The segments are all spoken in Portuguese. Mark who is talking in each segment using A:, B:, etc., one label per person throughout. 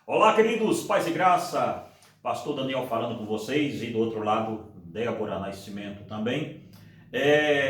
A: Olá, queridos, paz e graça. Pastor Daniel falando com vocês e do outro lado, Débora Nascimento também.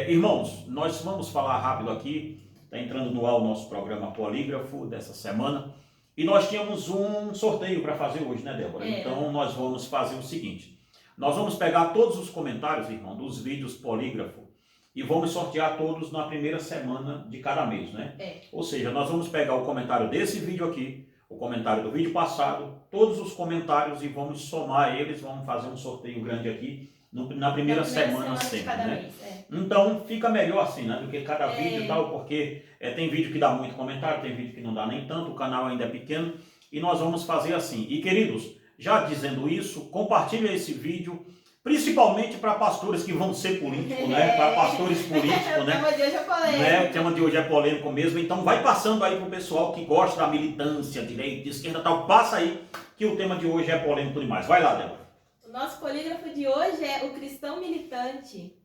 A: Irmãos, nós vamos falar rápido aqui. Está entrando no ar o nosso programa Polígrafo dessa semana. E nós tínhamos um sorteio para fazer hoje, né, Débora? Então nós vamos fazer o seguinte. Nós vamos pegar todos os comentários, irmão, dos vídeos Polígrafo e vamos sortear todos na primeira semana de cada mês, né? Ou seja, nós vamos pegar o comentário desse vídeo aqui, o comentário do vídeo passado, todos os comentários e vamos somar eles, vamos fazer um sorteio grande aqui na primeira semana sempre, né? Então fica melhor assim, né? Do que cada vídeo e tal, porque tem vídeo que dá muito comentário, tem vídeo que não dá nem tanto, o canal ainda é pequeno e nós vamos fazer assim. E queridos, já dizendo isso, compartilha esse vídeo, principalmente para pastores que vão ser políticos, né? Para pastores políticos, né?
B: O tema de hoje é polêmico.
A: Né? O tema de hoje é polêmico mesmo, então vai passando aí pro pessoal que gosta da militância, direita, esquerda e tal, passa aí que o tema de hoje é polêmico demais. Vai lá, Débora.
B: O nosso polígrafo de hoje é o cristão militante.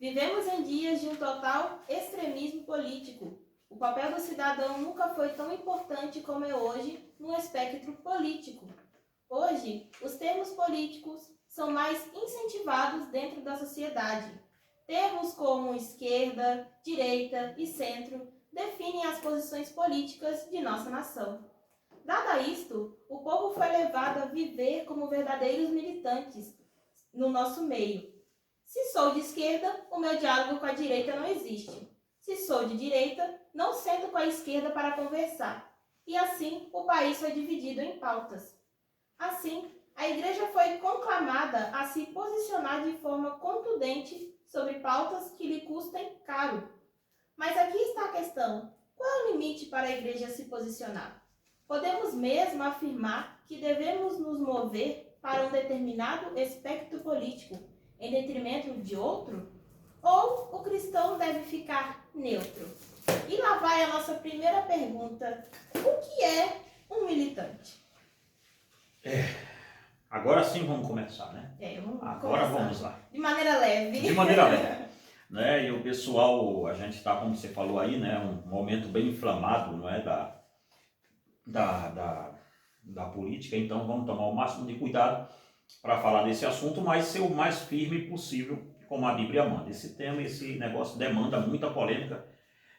B: Vivemos em dias de um total extremismo político. O papel do cidadão nunca foi tão importante como é hoje no espectro político. Hoje, os termos políticos são mais incentivados dentro da sociedade. Termos como esquerda, direita e centro definem as posições políticas de nossa nação. Dado isto, o povo foi levado a viver como verdadeiros militantes no nosso meio. Se sou de esquerda, o meu diálogo com a direita não existe. Se sou de direita, não sento com a esquerda para conversar. E assim, o país foi dividido em pautas. Assim, a igreja foi conclamada a se posicionar de forma contundente sobre pautas que lhe custem caro. Mas aqui está a questão: qual é o limite para a igreja se posicionar? Podemos mesmo afirmar que devemos nos mover para um determinado espectro político em detrimento de outro? Ou o cristão deve ficar neutro? E lá vai a nossa primeira pergunta: o que é um militante?
A: Agora sim vamos começar, né? Agora vamos lá.
B: De maneira leve.
A: De maneira leve. Né? E o pessoal, a gente está, como você falou aí, né? Um momento bem inflamado, não é? Da política, então vamos tomar o máximo de cuidado para falar desse assunto, mas ser o mais firme possível, como a Bíblia manda. Esse tema, esse negócio demanda muita polêmica.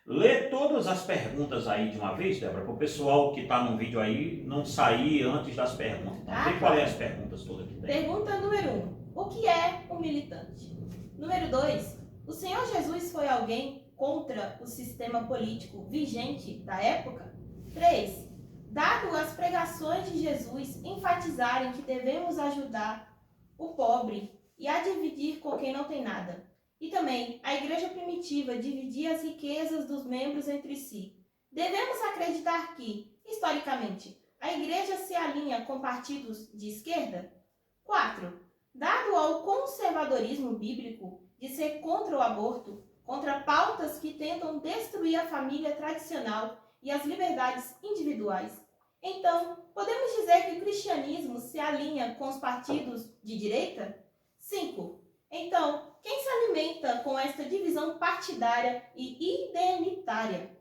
A: Lê todas as perguntas aí de uma vez, Débora, para o pessoal que está no vídeo aí não sair antes das perguntas. Então, vê qual é as perguntas todas que tem.
B: Pergunta número 1. O que é um militante? Número 2. O Senhor Jesus foi alguém contra o sistema político vigente da época? 3. Dado as pregações de Jesus enfatizarem que devemos ajudar o pobre e a dividir com quem não tem nada, e também a igreja primitiva dividia as riquezas dos membros entre si, devemos acreditar que, historicamente, a igreja se alinha com partidos de esquerda? 4. Dado ao conservadorismo bíblico de ser contra o aborto, contra pautas que tentam destruir a família tradicional e as liberdades individuais, então, podemos dizer que o cristianismo se alinha com os partidos de direita? 5. Então, quem se alimenta com esta divisão partidária e identitária?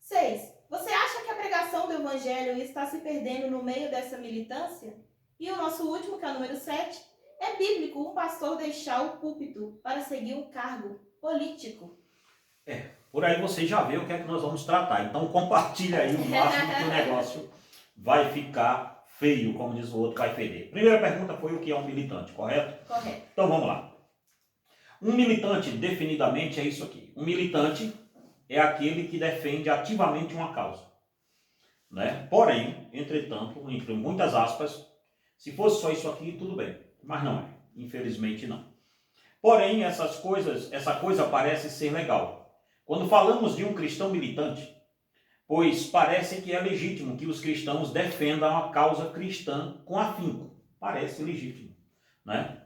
B: 6. Você acha que a pregação do evangelho está se perdendo no meio dessa militância? E o nosso último, que é o número 7, é bíblico um pastor deixar o púlpito para seguir um cargo político?
A: Por aí você já vê o que é que nós vamos tratar. Então compartilha aí o máximo que o negócio vai ficar feio, como diz o outro, vai feder. Primeira pergunta foi o que é um militante, correto?
B: Correto.
A: Então vamos lá. Um militante, definidamente, é isso aqui. Um militante é aquele que defende ativamente uma causa, né? Porém, entretanto, entre muitas aspas, se fosse só isso aqui, tudo bem. Mas não é. Infelizmente não. Porém, essa coisa parece ser legal. Quando falamos de um cristão militante, pois parece que é legítimo que os cristãos defendam a causa cristã com afinco. Parece legítimo, né?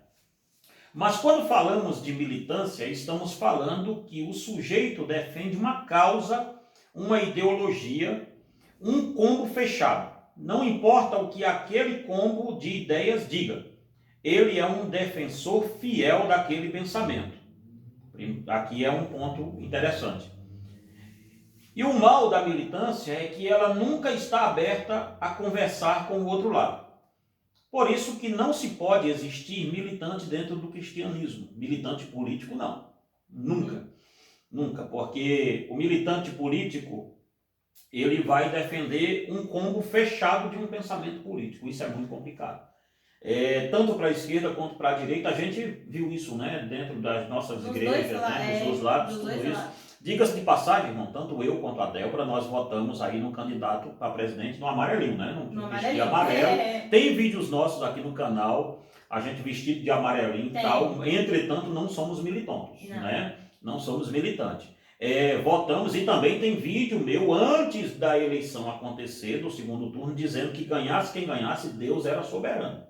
A: Mas quando falamos de militância, estamos falando que o sujeito defende uma causa, uma ideologia, um combo fechado. Não importa o que aquele combo de ideias diga. Ele é um defensor fiel daquele pensamento. Aqui é um ponto interessante. E o mal da militância é que ela nunca está aberta a conversar com o outro lado. Por isso que não se pode existir militante dentro do cristianismo. Militante político, não. Nunca. Nunca. Porque o militante político, ele vai defender um combo fechado de um pensamento político. Isso é muito complicado. Tanto para a esquerda quanto para a direita, a gente viu isso, né, dentro das nossas igrejas, dos dois lados, tudo isso. Diga-se de passagem, irmão, tanto eu quanto a Débora, nós votamos aí no candidato para presidente no amarelinho, né? No vestido amarelo. Tem vídeos nossos aqui no canal, a gente vestido de amarelinho e tal. Entretanto, não somos militantes, né? Não somos militantes. Votamos e também tem vídeo meu antes da eleição acontecer, do segundo turno, dizendo que ganhasse quem ganhasse, Deus era soberano.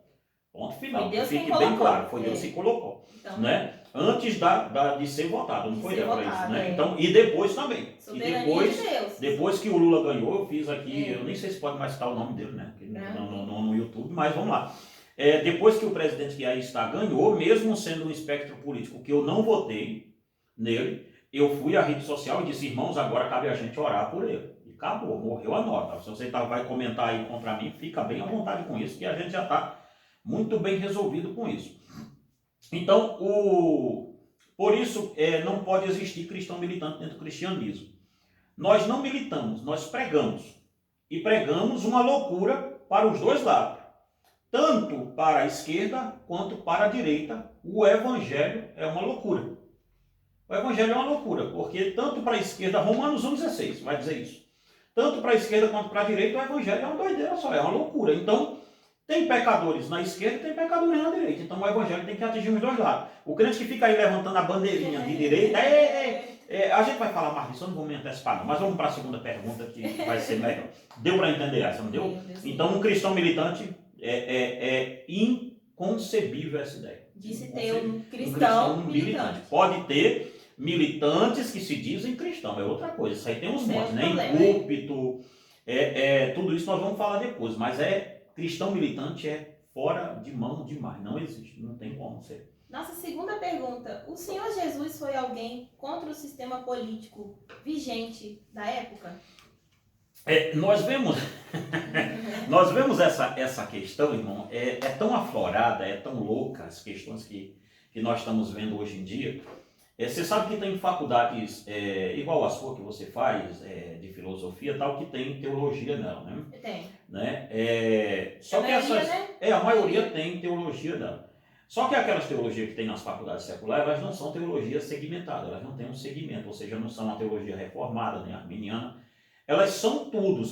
A: Ponto final. Fique bem claro, foi Deus que colocou. Então, né? Antes de ser votado, não foi para isso, né? Então, e depois também. E depois que o Lula ganhou, eu fiz aqui, eu nem sei se pode mais citar o nome dele, né? No YouTube, mas vamos lá. Depois que o presidente que aí está ganhou, mesmo sendo um espectro político que eu não votei nele, eu fui à rede social e disse, irmãos, agora cabe a gente orar por ele. E acabou, morreu a nota. Se você vai comentar aí contra mim, fica bem à vontade com isso, que a gente já está muito bem resolvido com isso. Então, por isso, não pode existir cristão militante dentro do cristianismo. Nós não militamos, nós pregamos. E pregamos uma loucura para os dois lados. Tanto para a esquerda quanto para a direita, o evangelho é uma loucura. O evangelho é uma loucura, porque tanto para a esquerda, Romanos 1,16 vai dizer isso. Tanto para a esquerda quanto para a direita, o evangelho é uma doideira só, é uma loucura. Então, tem pecadores na esquerda e tem pecadores na direita. Então o evangelho tem que atingir os dois lados. O crente que fica aí levantando a bandeirinha de direita, a gente vai falar mais disso, eu não vou me antecipar não, mas vamos para a segunda pergunta que vai ser melhor. Deu para entender essa, não deu? Então um cristão militante é inconcebível essa ideia.
B: Disse ter um cristão militante.
A: Pode ter militantes que se dizem cristão, é outra coisa. Isso aí tem uns montes, né? Em púlpito, tudo isso nós vamos falar depois, mas cristão militante é fora de mão demais, não existe, não tem como ser.
B: Nossa segunda pergunta, o Senhor Jesus foi alguém contra o sistema político vigente da época?
A: Nós vemos essa questão, irmão, é tão aflorada, é tão louca as questões que nós estamos vendo hoje em dia. Você sabe que tem faculdades igual a sua que você faz, de filosofia tal, que tem teologia nela, né?
B: Tem.
A: Né? Só que a maioria tem teologia nela. Só que aquelas teologias que tem nas faculdades seculares, elas não são teologias segmentadas, elas não têm um segmento, ou seja, não são uma teologia reformada, nem arminiana. Elas são tudo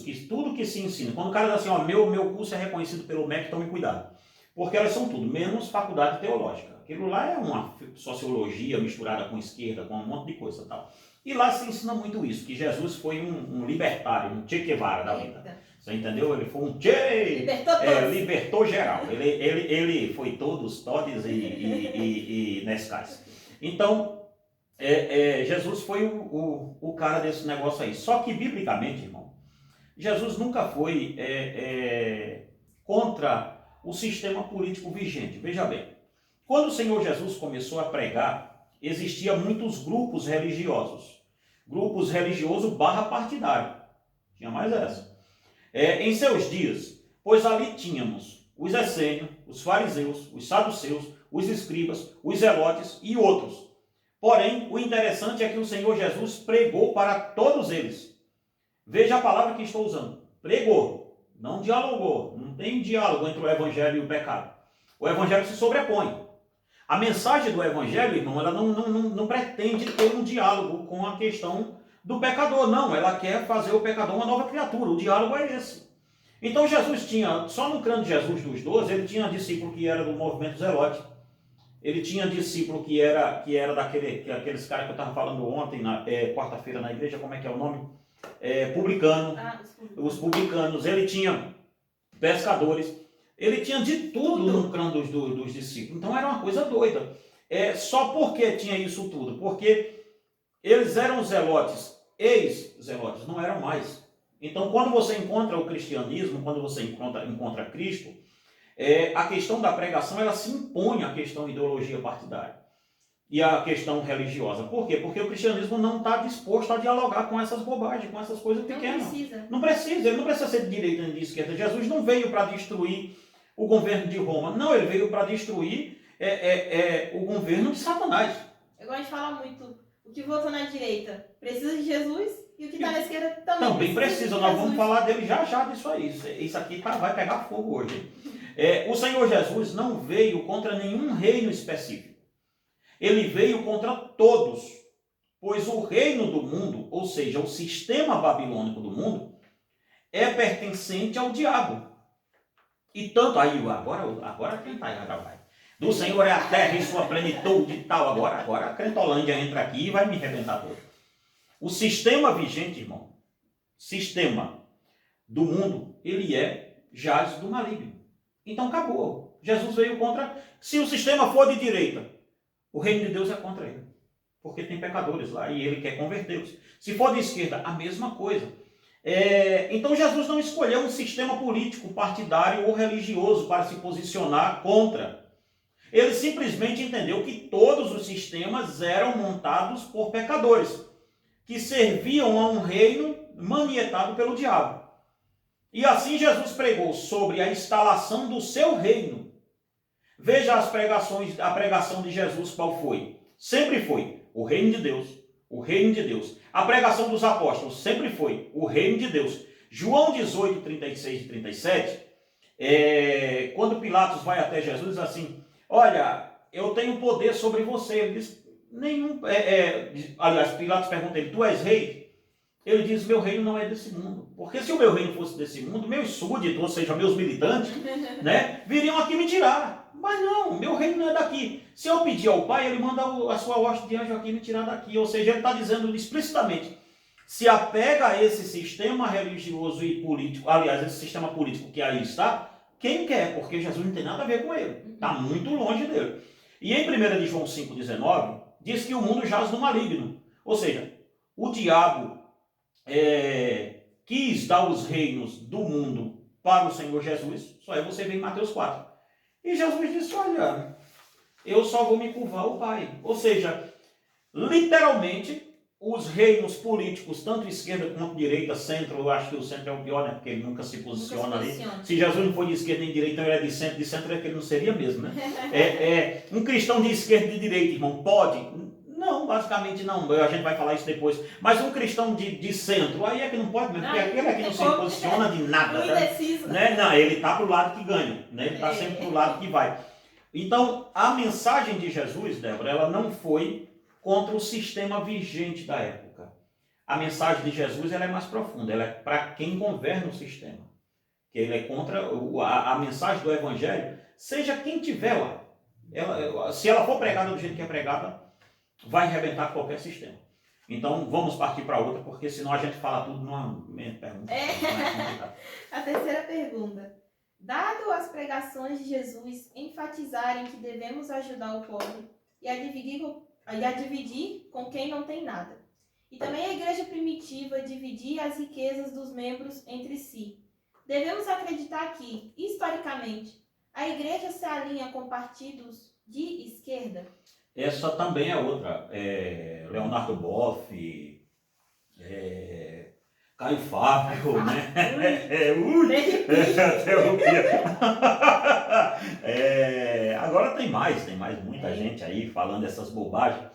A: que se ensina. Quando o cara diz assim, meu curso é reconhecido pelo MEC, tome cuidado. Porque elas são tudo, menos faculdade teológica. Aquilo lá é uma sociologia misturada com esquerda, com um monte de coisa e tal. E lá se ensina muito isso, que Jesus foi um libertário, um Che Guevara da vida. Você entendeu? Ele foi um Che... libertou geral. Ele foi todos e nescais. Então, Jesus foi o cara desse negócio aí. Só que, biblicamente, irmão, Jesus nunca foi contra o sistema político vigente. Veja bem, quando o Senhor Jesus começou a pregar, existia muitos grupos religiosos. Grupos religiosos / partidário. Tinha mais essa. Em seus dias, pois ali tínhamos os essênios, os fariseus, os saduceus, os escribas, os zelotes e outros. Porém, o interessante é que o Senhor Jesus pregou para todos eles. Veja a palavra que estou usando. Pregou, não dialogou. Não tem diálogo entre o evangelho e o pecado. O evangelho se sobrepõe. A mensagem do evangelho, irmão, ela não pretende ter um diálogo com a questão do pecador, não. Ela quer fazer o pecador uma nova criatura. O diálogo é esse. Então Jesus tinha, só no crânio de Jesus dos 12, ele tinha discípulo que era do movimento zelote. Ele tinha discípulo que era aqueles caras que eu estava falando ontem, quarta-feira na igreja, como é que é o nome? Publicano. Os publicanos. Ele tinha pescadores. Ele tinha de tudo no crânio dos discípulos. Então era uma coisa doida. Só porque tinha isso tudo? Porque eles eram zelotes, ex-zelotes, não eram mais. Então quando você encontra o cristianismo, quando você encontra Cristo, a questão da pregação, ela se impõe à questão de ideologia partidária. e a questão religiosa. Por quê? Porque o cristianismo não está disposto a dialogar com essas bobagens, com essas coisas pequenas. Não precisa, ele não precisa ser de direita nem de esquerda. Jesus não veio para destruir o governo de Roma. Não, ele veio para destruir o governo de Satanás.
B: Eu gosto de falar muito, o que votou na direita precisa de Jesus e o que está na esquerda
A: também precisa. Nós vamos falar dele já disso aí. Isso aqui vai pegar fogo hoje. O Senhor Jesus não veio contra nenhum reino específico. Ele veio contra todos, pois o reino do mundo, ou seja, o sistema babilônico do mundo, é pertencente ao diabo. E tanto aí, agora quem está aí, vai. Do Senhor é a terra e sua plenitude e tal. Agora a Crentolândia entra aqui e vai me arrebentar todo. O sistema vigente, irmão, sistema do mundo, ele jaz do maligno. Então acabou. Jesus veio contra. Se o sistema for de direita, o reino de Deus é contra ele, porque tem pecadores lá e ele quer convertê-los. Se for de esquerda, a mesma coisa. Então Jesus não escolheu um sistema político, partidário ou religioso para se posicionar contra. Ele simplesmente entendeu que todos os sistemas eram montados por pecadores, que serviam a um reino manietado pelo diabo. E assim Jesus pregou sobre a instalação do seu reino. Veja a pregação de Jesus, qual foi? Sempre foi o reino de Deus, o reino de Deus. A pregação dos apóstolos sempre foi o reino de Deus. João 18, 36 e 37, quando Pilatos vai até Jesus, diz assim, olha, eu tenho poder sobre você. Ele diz, aliás, Pilatos pergunta a ele, tu és rei? Ele diz, meu reino não é desse mundo. Porque se o meu reino fosse desse mundo, meus súditos, ou seja, meus militantes, viriam aqui me tirar. Mas não, meu reino não é daqui. Se eu pedir ao Pai, ele manda a sua hoste de anjo aqui me tirar daqui. Ou seja, ele está dizendo explicitamente, se apega a esse sistema religioso e político, aliás, esse sistema político que aí está, quem quer, porque Jesus não tem nada a ver com ele. Está muito longe dele. E em 1 João 5,19, diz que o mundo jaz no maligno. Ou seja, o diabo quis dar os reinos do mundo para o Senhor Jesus. Só aí você vê em Mateus 4. E Jesus disse, olha, eu só vou me curvar ao Pai. Ou seja, literalmente, os reinos políticos, tanto esquerda quanto direita, centro, eu acho que o centro é o pior, né? Porque ele nunca se posiciona ali. Se Jesus não for de esquerda nem de direita, então ele é de centro é que ele não seria mesmo, né? Um cristão de esquerda e de direita, irmão, pode? Não, basicamente não. A gente vai falar isso depois. Mas um cristão de centro, aí é que não pode mesmo, porque aquele é que não se posiciona de nada. Né? Não, ele está para o lado que ganha, né? Ele está sempre para o lado que vai. Então, a mensagem de Jesus, Débora, ela não foi contra o sistema vigente da época. A mensagem de Jesus ela é mais profunda, ela é para quem governa o sistema. Que ele é contra a mensagem do Evangelho, seja quem tiver lá. Se ela for pregada do jeito que é pregada, vai arrebentar qualquer sistema. Então, vamos partir para outra, porque senão a gente fala tudo numa pergunta.
B: A terceira pergunta. Dado as pregações de Jesus enfatizarem que devemos ajudar o pobre e a dividir com quem não tem nada, e também a igreja primitiva dividir as riquezas dos membros entre si, devemos acreditar que, historicamente, a igreja se alinha com partidos de esquerda?
A: Essa também é outra. Leonardo Boff, Caio Fábio, né? Agora tem mais muita gente aí falando essas bobagens.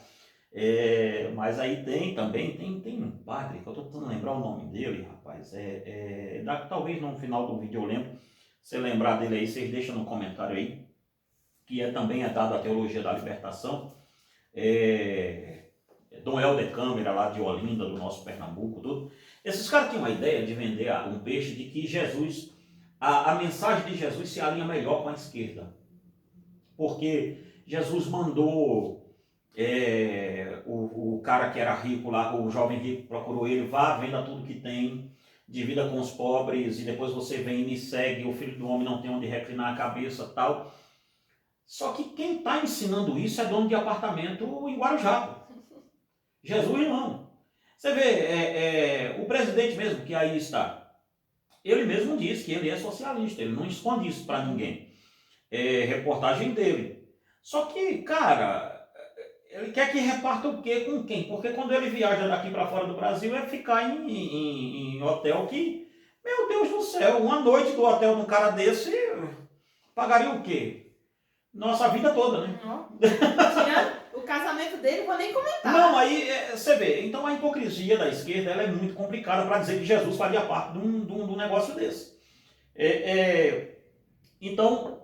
A: Mas aí tem um padre, que eu estou tentando lembrar o nome dele, rapaz. Talvez no final do vídeo eu lembro. Se lembrar dele aí, vocês deixam no comentário aí. Que também é dado a teologia da libertação. Dom Helder Câmara, lá de Olinda, do nosso Pernambuco, tudo. Esses caras tinham uma ideia de vender um peixe de que Jesus, a mensagem de Jesus se alinha melhor com a esquerda. Porque Jesus mandou o cara que era rico lá, o jovem rico procurou ele, vá, venda tudo que tem, divida com os pobres e depois você vem e me segue, o filho do homem não tem onde reclinar a cabeça, tal. Só que quem está ensinando isso é dono de apartamento em Guarujá. Jesus não. Você vê, o presidente mesmo que aí está, ele mesmo diz que ele é socialista, ele não esconde isso para ninguém. Reportagem dele. Só que, cara, Ele quer que reparta o quê com quem? Porque quando ele viaja daqui para fora do Brasil é ficar em hotel que, meu Deus do céu, uma noite do hotel num cara desse pagaria o quê? Nossa vida toda, né?
B: Tirando o casamento dele, vou nem comentar.
A: Não, aí você vê. Então a hipocrisia da esquerda ela é muito complicada para dizer que Jesus faria parte de um negócio desse. Então,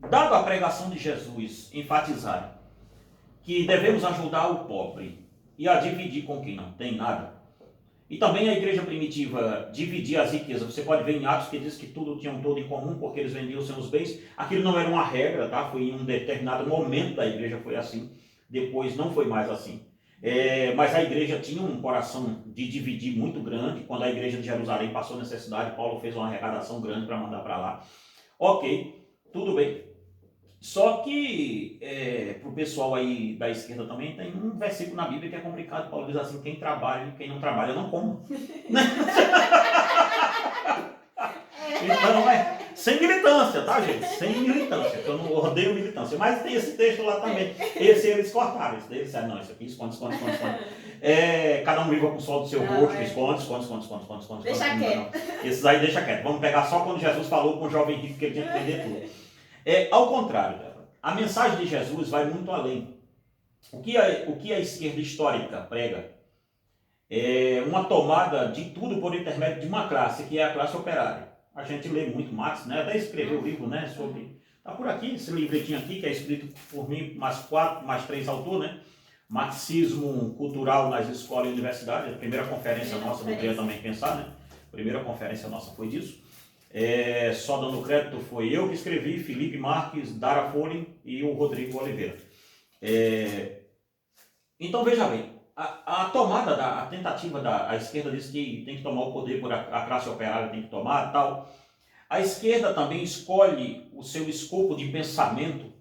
A: dado a pregação de Jesus enfatizar que devemos ajudar o pobre e a dividir com quem não tem nada, e também a igreja primitiva dividir as riquezas, você pode ver em Atos que diz que tudo tinham todo em comum porque eles vendiam seus bens, aquilo não era uma regra, tá? Foi em um determinado momento da igreja foi assim, depois não foi mais assim. Mas a igreja tinha um coração de dividir muito grande. Quando a igreja de Jerusalém passou necessidade, Paulo fez uma arrecadação grande para mandar para lá. Ok, tudo bem. Só que para o pessoal aí da esquerda também tem um versículo na Bíblia que é complicado. Paulo diz assim: quem trabalha e quem não trabalha não come. Então sem militância, tá, gente? Sem militância, que eu não odeio militância. Mas tem esse texto lá também. Esse eles cortaram. Esse daí disseram: não, isso aqui esconde. Cada um viva com o sol do seu rosto, esconde.
B: Deixa quieto.
A: Esses aí deixa quieto. Vamos pegar só quando Jesus falou com o jovem rico que ele tinha que entender tudo. Ao contrário, a mensagem de Jesus vai muito além. O que a esquerda histórica prega é uma tomada de tudo por intermédio de uma classe, que é a classe operária. A gente lê muito Marx, né? Até escreveu o livro, né? Sobre... Está por aqui, esse livretinho aqui, que é escrito por mim, mais 3 autores, né? Marxismo cultural nas escolas e universidades. A primeira conferência nossa, não queria também pensar, né? A primeira conferência nossa foi disso. Só dando crédito, foi eu que escrevi, Felipe Marques, Dara Folin e o Rodrigo Oliveira. Então veja bem, a tomada, a tentativa da esquerda diz que tem que tomar o poder por a classe operária tem que tomar tal. A esquerda também escolhe o seu escopo de pensamento.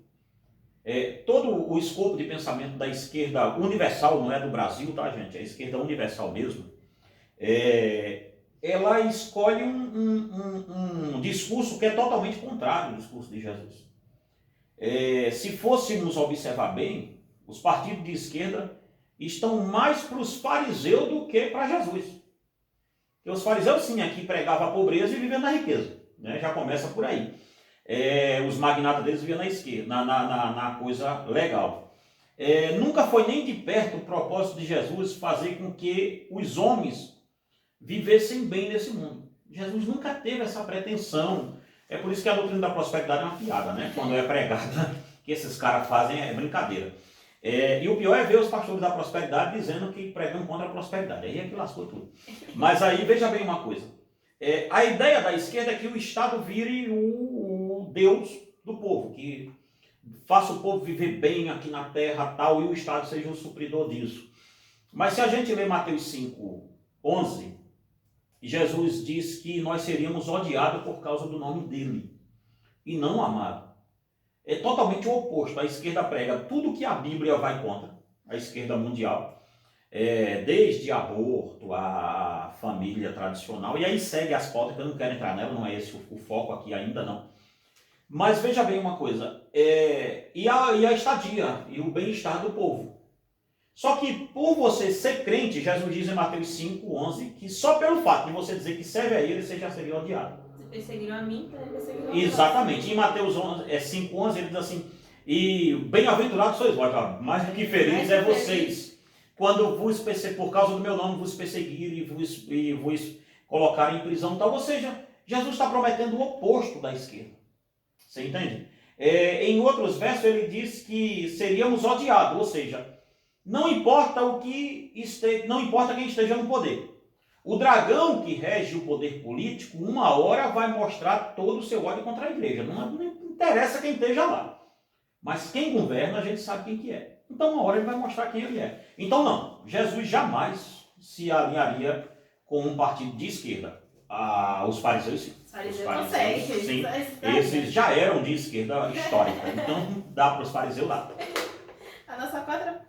A: Todo o escopo de pensamento da esquerda universal, não é do Brasil, tá, gente? É a esquerda universal mesmo. Ela escolhe um discurso que é totalmente contrário ao discurso de Jesus. Se fôssemos observar bem, os partidos de esquerda estão mais para os fariseus do que para Jesus. Porque os fariseus, sim, aqui pregavam a pobreza e viviam na riqueza. Né? Já começa por aí. Os magnatas deles viviam na esquerda, na coisa legal. Nunca foi nem de perto o propósito de Jesus fazer com que os homens vivessem bem nesse mundo. Jesus nunca teve essa pretensão. É por isso que a doutrina da prosperidade é uma piada, né? Quando é pregada, que esses caras fazem é brincadeira. E o pior é ver os pastores da prosperidade dizendo que pregam contra a prosperidade. Aí é que lascou tudo. Mas aí veja bem uma coisa. A ideia da esquerda é que o Estado vire o Deus do povo, que faça o povo viver bem aqui na terra tal, e o Estado seja o supridor disso. Mas se a gente ler Mateus 5:11, Jesus diz que nós seríamos odiados por causa do nome dele e não amados. É totalmente o oposto. A esquerda prega tudo que a Bíblia vai contra, a esquerda mundial, desde aborto, a família tradicional, e aí segue as pautas que eu não quero entrar nela, não é esse o foco aqui ainda não. Mas veja bem uma coisa, e a estadia e o bem-estar do povo. Só que por você ser crente, Jesus diz em Mateus 5:11 que só pelo fato de você dizer que serve a ele, você já seria odiado.
B: Se perseguiram a mim, então perseguiram a
A: Exatamente. Em Mateus 5:11 ele diz assim: e bem-aventurados sois vós, mais do que felizes é vocês, quando vos por causa do meu nome vos perseguirem e vos colocarem em prisão. Então, ou seja, Jesus está prometendo o oposto da esquerda. Você entende? Em outros versos ele diz que seríamos odiados, ou seja, não importa não importa quem esteja no poder. O dragão que rege o poder político, uma hora vai mostrar todo o seu ódio contra a igreja. Não interessa quem esteja lá. Mas quem governa, a gente sabe quem que é. Então, uma hora ele vai mostrar quem ele é. Então, não. Jesus jamais se alinharia com um partido de esquerda. Os fariseus, sim. Sim. Esses já eram de esquerda histórica. Então, dá para os fariseus lá.
B: A nossa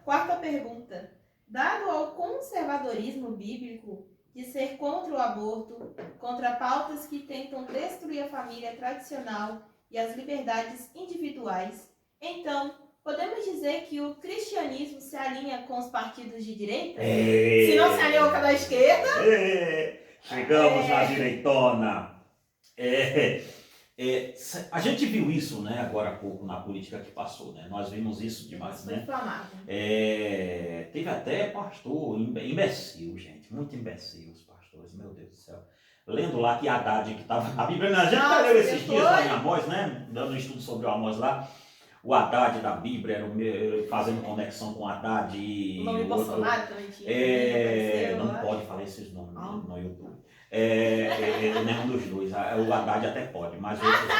B: quarta pergunta. Dado ao conservadorismo bíblico de ser contra o aborto, contra pautas que tentam destruir a família tradicional e as liberdades individuais, então, podemos dizer que o cristianismo se alinha com os partidos de direita?
A: É,
B: Se não se alinhou com a da esquerda?
A: chegamos na direitona. A gente viu isso, né, agora há pouco na política que passou, né? Nós vimos isso demais,
B: Foi
A: né?
B: inflamado.
A: Teve até pastor imbecil, gente, muito imbecil os pastores, meu Deus do céu. Lendo lá que Haddad, que estava na Bíblia, a gente leu esses dias lá em Amós, né? Dando um estudo sobre o Amós lá. O Haddad da Bíblia, fazendo conexão com o Haddad e
B: o nome
A: o outro.
B: Bolsonaro também tinha.
A: Não pode falar esses nomes no YouTube. Nenhum dos dois. O Haddad até pode, mas o outro não.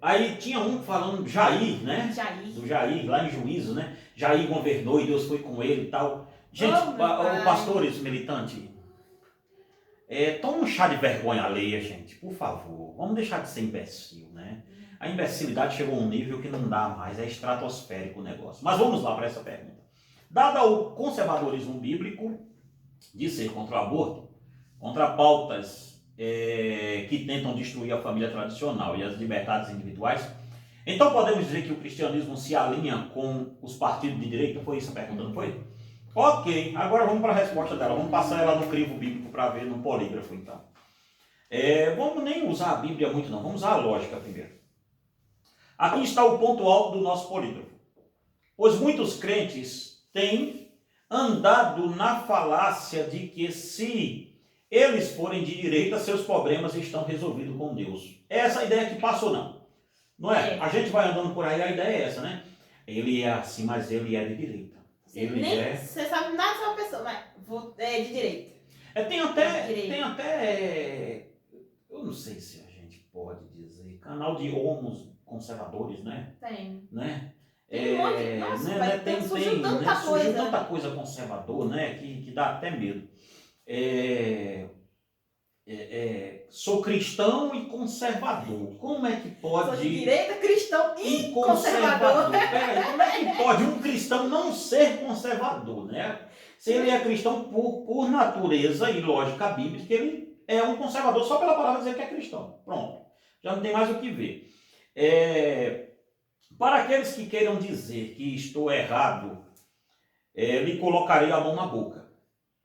A: Aí tinha um falando Jair, né? Do Jair, lá em Juízo, né? Jair governou e Deus foi com ele e tal. Gente, pastores militantes, toma um chá de vergonha alheia, gente, por favor. Vamos deixar de ser imbecil, né? A imbecilidade chegou a um nível que não dá mais, é estratosférico o negócio. Mas vamos lá para essa pergunta. Dado o conservadorismo bíblico de ser contra o aborto, contra pautas que tentam destruir a família tradicional e as liberdades individuais, então podemos dizer que o cristianismo se alinha com os partidos de direita? Foi isso a pergunta, não foi? Ok, agora vamos para a resposta dela. Vamos passar ela no crivo bíblico para ver no polígrafo, então. Vamos nem usar a Bíblia muito, não. Vamos usar a lógica primeiro. Aqui está o ponto alto do nosso polígrafo. Pois muitos crentes têm andado na falácia de que se eles forem de direita, seus problemas estão resolvidos com Deus. É essa a ideia que passou, não? Não é? A gente vai andando por aí, a ideia é essa, né? Ele é assim, mas ele é de direita.
B: Você sabe nada sobre uma pessoa, mas é de direita.
A: Tem até, eu não sei se a gente pode dizer, canal de homos conservadores, né?
B: Tem.
A: Né?
B: Tem um monte, nossa, surgiu tanta
A: coisa conservador, né? Que dá até medo. Sou cristão e conservador. Como é que pode...
B: Sou de direita, cristão e conservador.
A: Peraí, como é que pode um cristão não ser conservador, né? Se ele é cristão por natureza e lógica bíblica, ele é um conservador só pela palavra dizer que é cristão. Pronto. Já não tem mais o que ver. Para aqueles que queiram dizer que estou errado, lhe colocarei a mão na boca.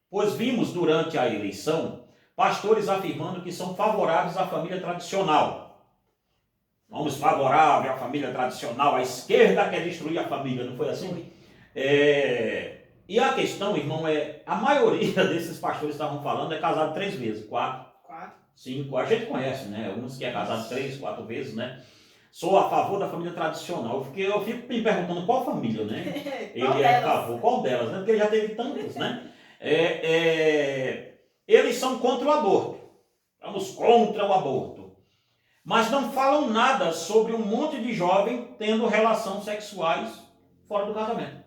A: Pois vimos durante a eleição pastores afirmando que são favoráveis à família tradicional. Vamos favorável à família tradicional, a esquerda quer destruir a família, não foi assim? E a questão, irmão, a maioria desses pastores que estavam falando é casado 3 vezes, 4, 5, a gente conhece, né? Uns que é casado 3, 4 vezes, né? Sou a favor da família tradicional. Eu fico me perguntando qual família, né? Ele é a favor, qual delas, né? Porque ele já teve tantas, né? Eles são contra o aborto. Estamos contra o aborto. Mas não falam nada sobre um monte de jovem tendo relações sexuais fora do casamento.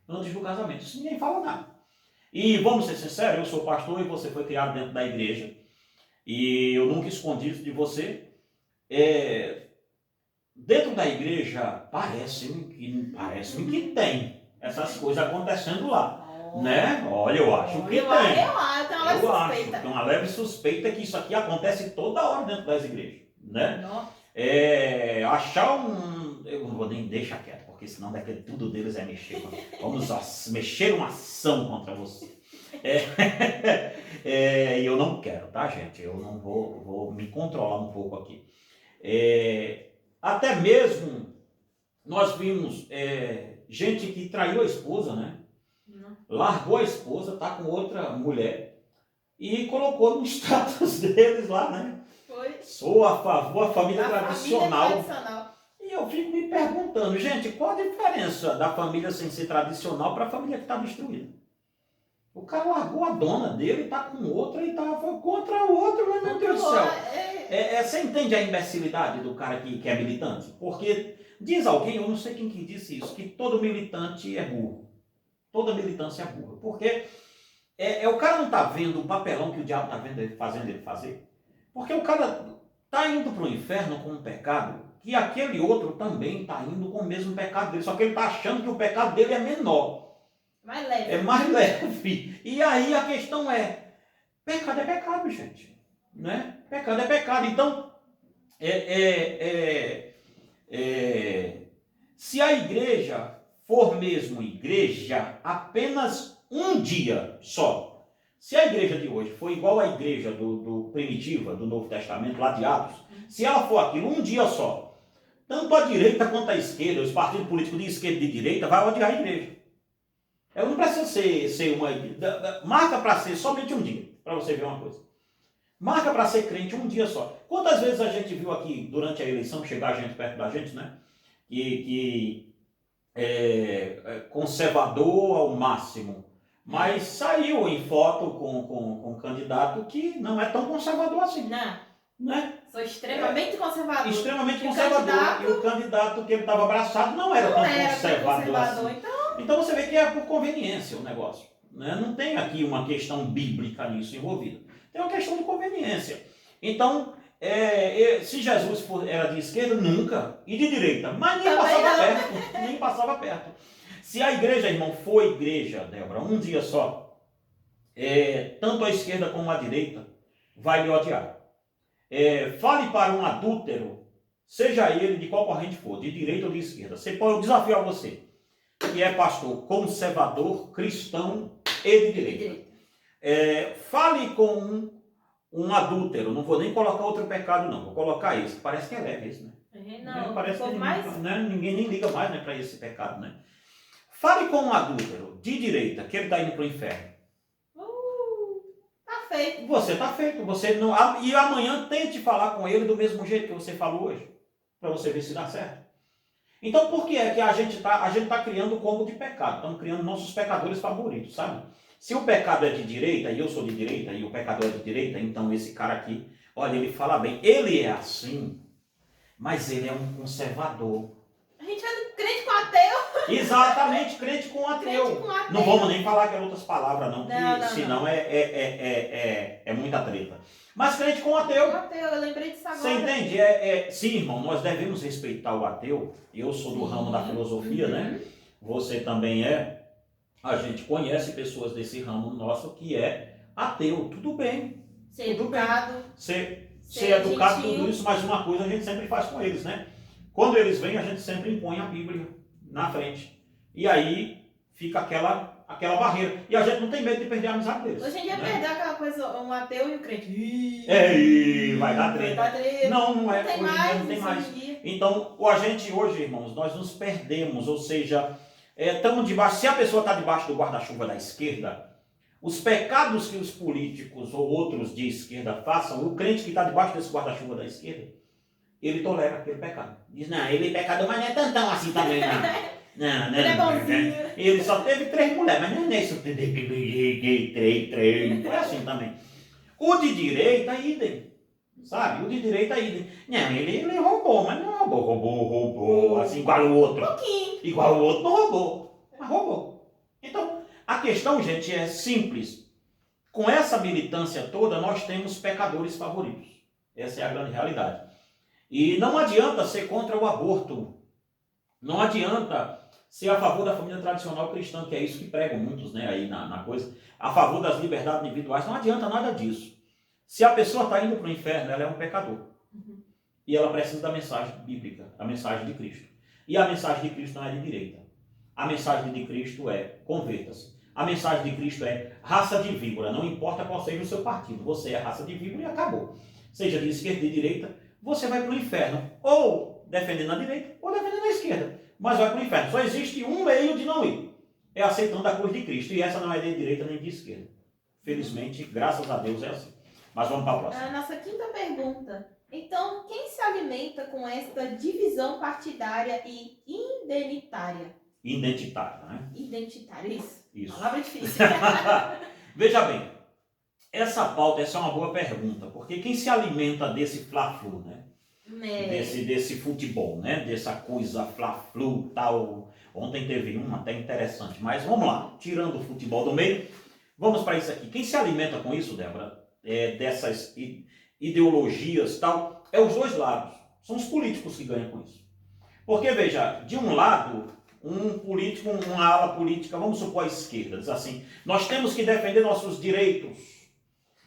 A: Antes do casamento. Isso ninguém fala nada. E vamos ser sinceros, eu sou pastor e você foi criado dentro da igreja. E eu nunca escondi isso de você. Dentro da igreja, parece-me que tem essas coisas acontecendo lá. Né? Olha, eu acho que tem.
B: Eu tenho uma leve suspeita.
A: Tem uma leve suspeita que isso aqui acontece toda hora dentro das igrejas. Né? Achar eu não vou nem deixar quieto, porque senão daqui tudo deles é mexer. Vamos mexer uma ação contra você. Eu não quero, tá, gente? Eu não vou me controlar um pouco aqui. Até mesmo nós vimos gente que traiu a esposa, né? Largou a esposa, está com outra mulher e colocou no status deles lá, né? Sou a favor da família tradicional. E eu fico me perguntando, gente, qual a diferença da família sem ser tradicional para a família que está destruída? O cara largou a dona dele, está com outra e foi contra o outro, mas meu Deus do céu. Você entende a imbecilidade do cara que é militante? Porque diz alguém, eu não sei quem que disse isso, que todo militante é burro. Toda militância é burra. Porque o cara não está vendo o papelão que o diabo está fazendo ele fazer. Porque o cara está indo para o inferno com um pecado que aquele outro também está indo com o mesmo pecado dele. Só que ele está achando que o pecado dele é menor.
B: Mais leve.
A: É mais leve. E aí a questão pecado é pecado, gente. Né? Pecado é pecado. Então, Se a igreja for mesmo igreja, apenas um dia só. Se a igreja de hoje for igual à igreja do primitiva, do Novo Testamento, lá de Atos, se ela for aquilo um dia só, tanto a direita quanto a esquerda, os partidos políticos de esquerda e de direita, vai odiar a igreja. Ela não precisa ser uma... Marca para ser somente um dia, para você ver uma coisa. Marca para ser crente um dia só. Quantas vezes a gente viu aqui, durante a eleição, chegar gente perto da gente, né? Que conservador ao máximo, mas saiu em foto com um candidato que não é tão conservador assim.
B: Não.
A: Né?
B: Sou extremamente conservador.
A: Extremamente conservador. E o candidato que ele estava abraçado não era tão conservador assim. Então você vê que é por conveniência o negócio. Né? Não tem aqui uma questão bíblica nisso envolvida. Tem uma questão de conveniência. Então, se Jesus era de esquerda, nunca. E de direita, mas nem passava perto. Nem passava perto. Se a igreja, irmão, for igreja, Débora, um dia só, tanto a esquerda como a direita vai lhe odiar. Fale para um adúltero, seja ele de qual corrente for, de direita ou de esquerda. Eu desafio a você, que é pastor conservador, cristão e de direita. Fale com um adúltero, não vou nem colocar outro pecado não, vou colocar esse, parece que é leve esse, né?
B: Não,
A: parece que
B: mais...
A: ninguém nem liga mais, né, para esse pecado, né? Fale com um adúltero de direita, que ele está indo para o inferno.
B: Tá feito.
A: Você está feito, você não... E amanhã tente falar com ele do mesmo jeito que você falou hoje, para você ver se dá certo. Então por que é que a gente tá criando um combo de pecado? Estamos criando nossos pecadores favoritos, sabe? Se o pecado é de direita, e eu sou de direita, e o pecador é de direita, então esse cara aqui, olha, ele fala bem, ele é assim, mas ele é um conservador.
B: A gente vai do crente com ateu.
A: Exatamente, crente com ateu.
B: Crente com ateu.
A: Não vamos nem falar que é outras palavras, não,
B: não,
A: senão é muita treta. Mas crente com ateu.
B: Com ateu, eu lembrei disso agora.
A: Você entende? Sim, irmão, nós devemos respeitar o ateu. Eu sou do ramo da filosofia, né? Você também é. A gente conhece pessoas desse ramo nosso que é ateu. Tudo bem.
B: Ser educado.
A: Ser educado, tudo isso, mas uma coisa a gente sempre faz com eles, né? Quando eles vêm, a gente sempre impõe a Bíblia na frente. E aí fica aquela barreira. E a gente não tem medo de perder a amizade deles.
B: Hoje em dia, né? Perder aquela coisa, um ateu e o crente.
A: Vai dar treta. Não é.
B: Não tem mais.
A: Então, a gente hoje, irmãos, nós nos perdemos, ou seja, estamos debaixo. Se a pessoa está debaixo do guarda-chuva da esquerda, os pecados que os políticos ou outros de esquerda façam, o crente que está debaixo desse guarda-chuva da esquerda, ele tolera aquele pecado. Diz, não, ele é pecador, mas não é tantão assim também, não. Não,
B: ele é bonzinho.
A: Ele só teve 3 mulheres, mas não é isso. 3. Não é assim também. O de direita, idem. Sabe? O de direita, idem. Não, ele roubou, mas não roubou. Assim, igual o outro.
B: Um pouquinho.
A: Igual o outro, não roubou. Mas roubou. Então, a questão, gente, é simples. Com essa militância toda, nós temos pecadores favoritos. Essa é a grande realidade. E não adianta ser contra o aborto. Não adianta ser a favor da família tradicional cristã, que é isso que pregam muitos, né, aí na coisa. A favor das liberdades individuais. Não adianta nada disso. Se a pessoa está indo para o inferno, ela é um pecador. E ela precisa da mensagem bíblica, a mensagem de Cristo. E a mensagem de Cristo não é de direita. A mensagem de Cristo é converta-se. A mensagem de Cristo é raça de víbora. Não importa qual seja o seu partido. Você é raça de víbora e acabou. Seja de esquerda ou de direita, você vai para o inferno, ou defendendo a direita, ou defendendo a esquerda, mas vai para o inferno. Só existe um meio de não ir, é aceitando a cruz de Cristo, e essa não é de direita nem de esquerda. Felizmente, graças a Deus é assim. Mas vamos para a próxima.
B: A nossa quinta pergunta. Então, quem se alimenta com esta divisão partidária e identitária?
A: Identitária, né?
B: Identitária, isso.
A: Palavra
B: difícil.
A: Veja bem. Essa pauta, essa é uma boa pergunta, porque quem se alimenta desse fla-flu, né? Desse futebol, né? Dessa coisa fla-flu tal. Ontem teve uma até interessante, mas vamos lá, tirando o futebol do meio, vamos para isso aqui. Quem se alimenta com isso, Débora, dessas ideologias tal, é os dois lados. São os políticos que ganham com isso. Porque, veja, de um lado, um político, uma ala política, vamos supor a esquerda, diz assim, nós temos que defender nossos direitos.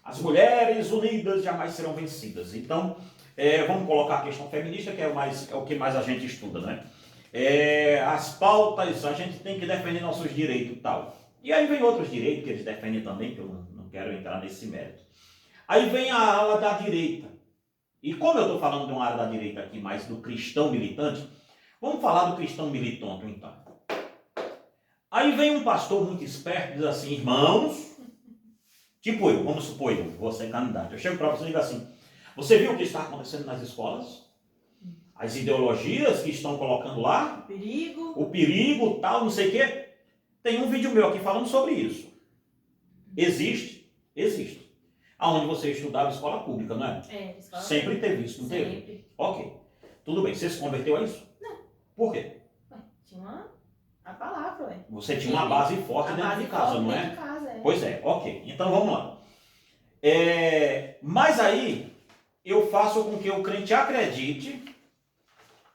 A: As mulheres unidas jamais serão vencidas. Então, vamos colocar a questão feminista, que é o que mais a gente estuda, né? as pautas, a gente tem que defender nossos direitos e tal. E aí vem outros direitos que eles defendem também, que eu não quero entrar nesse mérito. Aí vem a ala da direita. E como eu estou falando de uma ala da direita aqui, mais do cristão militante, vamos falar do cristão militante então. Aí vem um pastor muito esperto e diz assim, irmãos, tipo eu, vamos supor eu, vou ser candidato. Eu chego para você e digo assim, você viu o que está acontecendo nas escolas? As ideologias que estão colocando lá? O perigo, tal, não sei o quê. Tem um vídeo meu aqui falando sobre isso. Existe. Aonde você estudava escola pública, não é?
B: Escola
A: sempre teve isso, não teve?
B: Sempre.
A: Ok. Tudo bem. Você se converteu a isso?
B: Não.
A: Por quê?
B: Tinha a palavra, ué.
A: Você tinha uma base forte dentro de casa, não é?
B: De casa,
A: Pois é, ok. Então vamos lá. Mas aí eu faço com que o crente acredite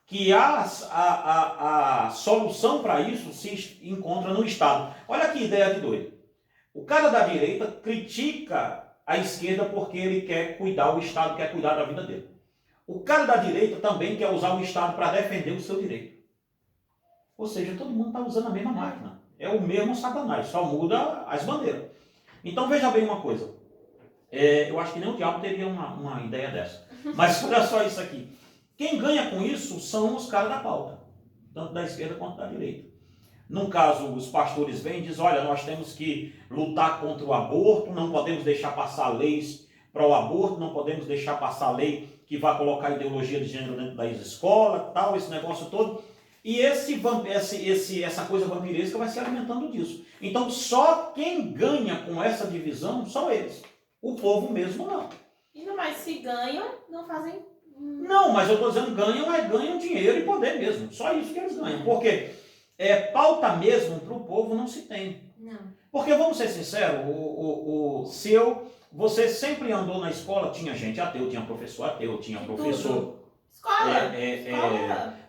A: que a solução para isso se encontra no Estado. Olha que ideia de doido. O cara da direita critica a esquerda porque ele quer cuidar, o Estado quer cuidar da vida dele. O cara da direita também quer usar o Estado para defender o seu direito. Ou seja, todo mundo está usando a mesma máquina. É o mesmo Satanás, só muda as bandeiras. Então veja bem uma coisa. Eu acho que nem o diabo teria uma ideia dessa. Mas olha só isso aqui. Quem ganha com isso são os caras da pauta, tanto da esquerda quanto da direita. No caso, os pastores vêm e dizem, olha, nós temos que lutar contra o aborto, não podemos deixar passar leis para o aborto, não podemos deixar passar lei que vai colocar ideologia de gênero dentro das escolas, tal, esse negócio todo. E essa coisa vampiresca vai se alimentando disso. Então, só quem ganha com essa divisão são eles. O povo mesmo não.
B: E não mais, se ganham, não fazem...
A: Não, mas eu estou dizendo ganham dinheiro e poder mesmo. Só isso que eles ganham. Porque pauta mesmo para o povo não se tem.
B: Não.
A: Porque, vamos ser sinceros, você sempre andou na escola, tinha gente ateu, tinha professor ateu, tinha
B: De
A: professor...
B: tudo. Escola.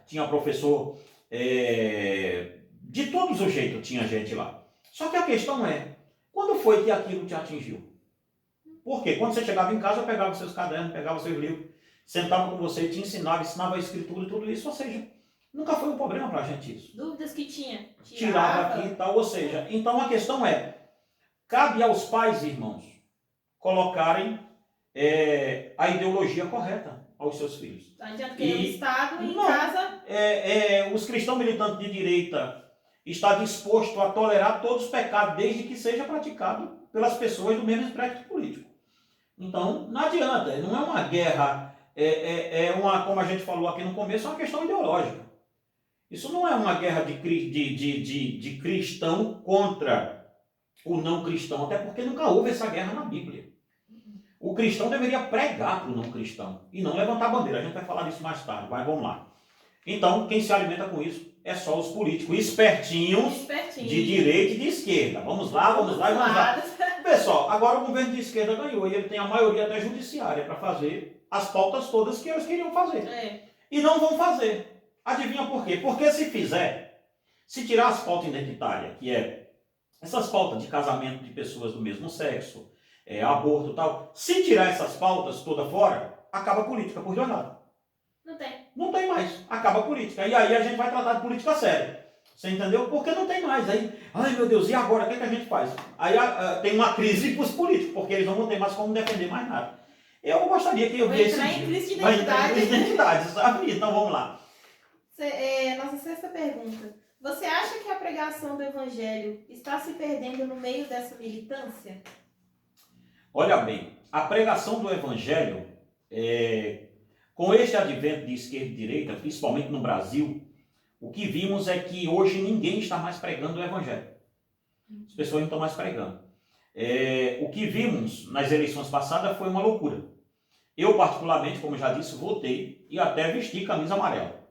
A: Tinha professor... de todos os jeitos tinha gente lá. Só que a questão é, quando foi que aquilo te atingiu? Por quê? Quando você chegava em casa, eu pegava seus cadernos, pegava seus livros, sentava com você, te ensinava a escritura e tudo isso, ou seja, nunca foi um problema pra gente isso.
B: Dúvidas que tinha.
A: Tirava aqui e tal, ou seja, então a questão é, cabe aos pais, irmãos, colocarem a ideologia correta aos seus filhos.
B: Não adianta querer o Estado e em
A: não,
B: casa...
A: os cristãos militantes de direita estão dispostos a tolerar todos os pecados, desde que seja praticado pelas pessoas do mesmo espectro político. Então, não adianta, não é uma guerra, como a gente falou aqui no começo, é uma questão ideológica. Isso não é uma guerra de cristão contra o não cristão, até porque nunca houve essa guerra na Bíblia. O cristão deveria pregar para o não cristão e não levantar bandeira. A gente vai falar disso mais tarde, mas vamos lá. Então, quem se alimenta com isso é só os políticos espertinhos de direita e de esquerda. Vamos lá. Pessoal, agora o governo de esquerda ganhou e ele tem a maioria até judiciária para fazer as pautas todas que eles queriam fazer. E não vão fazer. Adivinha por quê? Porque se tirar as pautas identitárias, que é essas pautas de casamento de pessoas do mesmo sexo, aborto e tal, se tirar essas pautas toda fora, acaba a política por dois lados. Não tem mais. Acaba a política. E aí a gente vai tratar de política séria. Você entendeu? Porque não tem mais. Aí, ai meu Deus, e agora? O que a gente faz? Aí tem uma crise para os políticos, porque eles não vão ter mais como defender mais nada. Eu gostaria que eu visse...
B: Vai entrar em crise de
A: identidade. Vai entrar em crise de identidade, sabe? Então vamos lá.
B: Nossa sexta pergunta. Você acha que a pregação do Evangelho está se perdendo no meio dessa militância?
A: Olha bem, a pregação do Evangelho, com este advento de esquerda e direita, principalmente no Brasil, o que vimos é que hoje ninguém está mais pregando o Evangelho. As pessoas não estão mais pregando. O que vimos nas eleições passadas foi uma loucura. Eu, particularmente, como já disse, votei e até vesti camisa amarela.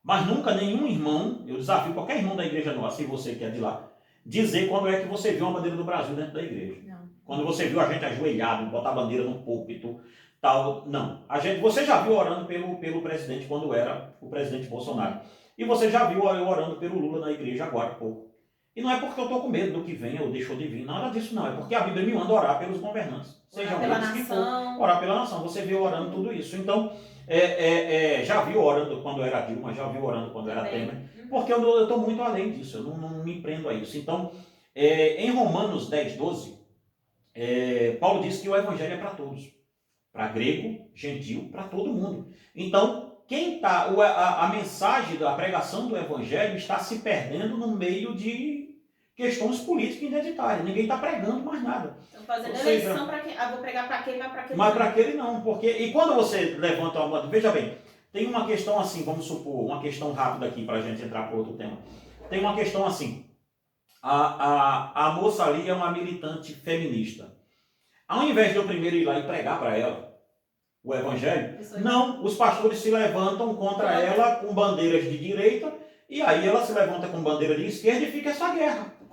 A: Mas nunca nenhum irmão, eu desafio qualquer irmão da igreja nossa, e você que é de lá, dizer quando é que você viu a bandeira do Brasil dentro da igreja.
B: Não.
A: Quando você viu a gente ajoelhado, botar a bandeira no púlpito, tal, não. Você já viu orando pelo presidente quando era o presidente Bolsonaro. E você já viu eu orando pelo Lula na igreja agora há pouco. E não é porque eu estou com medo do que vem ou deixou de vir, nada disso não. É porque a Bíblia me manda orar pelos governantes. Sejam eles que for, orar pela nação. Você viu orando tudo isso. Então, Já viu orando quando era Dilma, já viu orando quando era
B: Também.
A: Temer, porque eu estou muito além disso, eu não me prendo a isso. Então, em Romanos 10, 12, Paulo diz que o evangelho é para todos, para grego, gentil, para todo mundo. Então, a mensagem da pregação do evangelho está se perdendo no meio de questões políticas identitárias. Ninguém está pregando mais nada.
B: Estão fazendo
A: Ou seja,
B: eleição para quem. Ah, vou pregar para quem, mas para quem
A: mas
B: não.
A: para aquele não, porque. E quando você levanta uma. Veja bem, tem uma questão assim, vamos supor, uma questão rápida aqui para a gente entrar para outro tema. Tem uma questão assim. A moça ali é uma militante feminista. Ao invés de eu primeiro ir lá e pregar para ela o evangelho, não, os pastores se levantam contra ela com bandeiras de direita, e aí ela se levanta com bandeira de esquerda e fica essa guerra.
B: O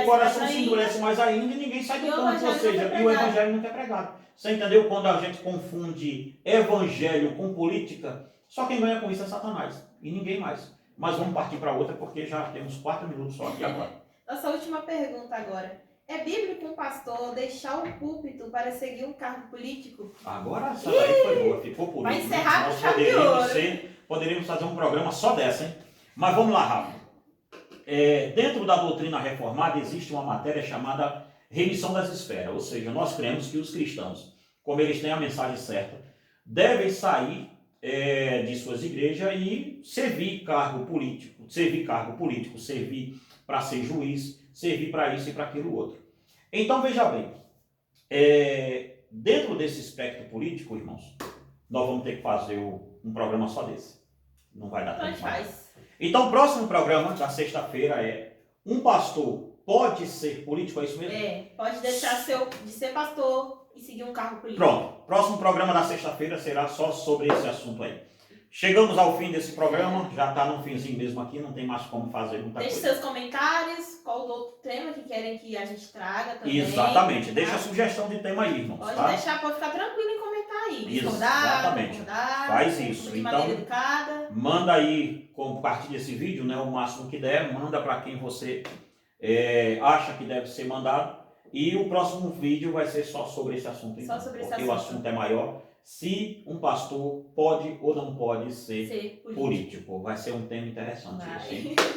B: coração
A: se endurece mais ainda e ninguém sai do campo, ou seja, e o evangelho nunca é pregado. Você entendeu? Quando a gente confunde evangelho com política, só quem ganha com isso é Satanás, e ninguém mais. Mas vamos partir para outra, porque já temos 4 minutos só aqui agora.
B: Nossa última pergunta agora. É bíblico um pastor deixar o púlpito para seguir um cargo político?
A: Agora essa daí foi boa, ficou por
B: Vai
A: isso.
B: encerrar com chave de ouro.
A: Poderíamos fazer um programa só dessa, hein? Mas vamos lá, rápido. Dentro da doutrina reformada existe uma matéria chamada remissão das esferas, ou seja, nós cremos que os cristãos, como eles têm a mensagem certa, devem sair de suas igrejas e servir cargo político, servir para ser juiz, servir para isso e para aquilo outro. Então, veja bem, dentro desse espectro político, irmãos, nós vamos ter que fazer um programa só desse. Não vai dar tempo mais. Então, o próximo programa da sexta-feira um pastor pode ser político, é isso mesmo?
B: Pode deixar de ser pastor e seguir um cargo político.
A: Pronto, próximo programa da sexta-feira será só sobre esse assunto aí. Chegamos ao fim desse programa, já está no finzinho mesmo aqui, não tem mais como fazer muita coisa.
B: Deixe seus comentários, qual o outro tema que querem que a gente traga também.
A: Exatamente,
B: tá?
A: deixa a sugestão de tema aí, irmãos.
B: Pode deixar, pode ficar tranquilo em comentar aí.
A: Exatamente, faz isso.
B: De
A: Então,
B: maneira educada.
A: Manda aí, compartilha esse vídeo, né, o máximo que der, manda para quem você acha que deve ser mandado. E o próximo vídeo vai ser só sobre esse assunto, então, porque o assunto é maior. Se um pastor pode ou não pode ser político. Vai ser um tema interessante.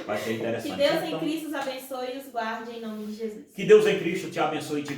A: Vai ser interessante.
B: Que Deus em Cristo os abençoe e os guarde em nome de Jesus.
A: Que Deus em Cristo te abençoe e te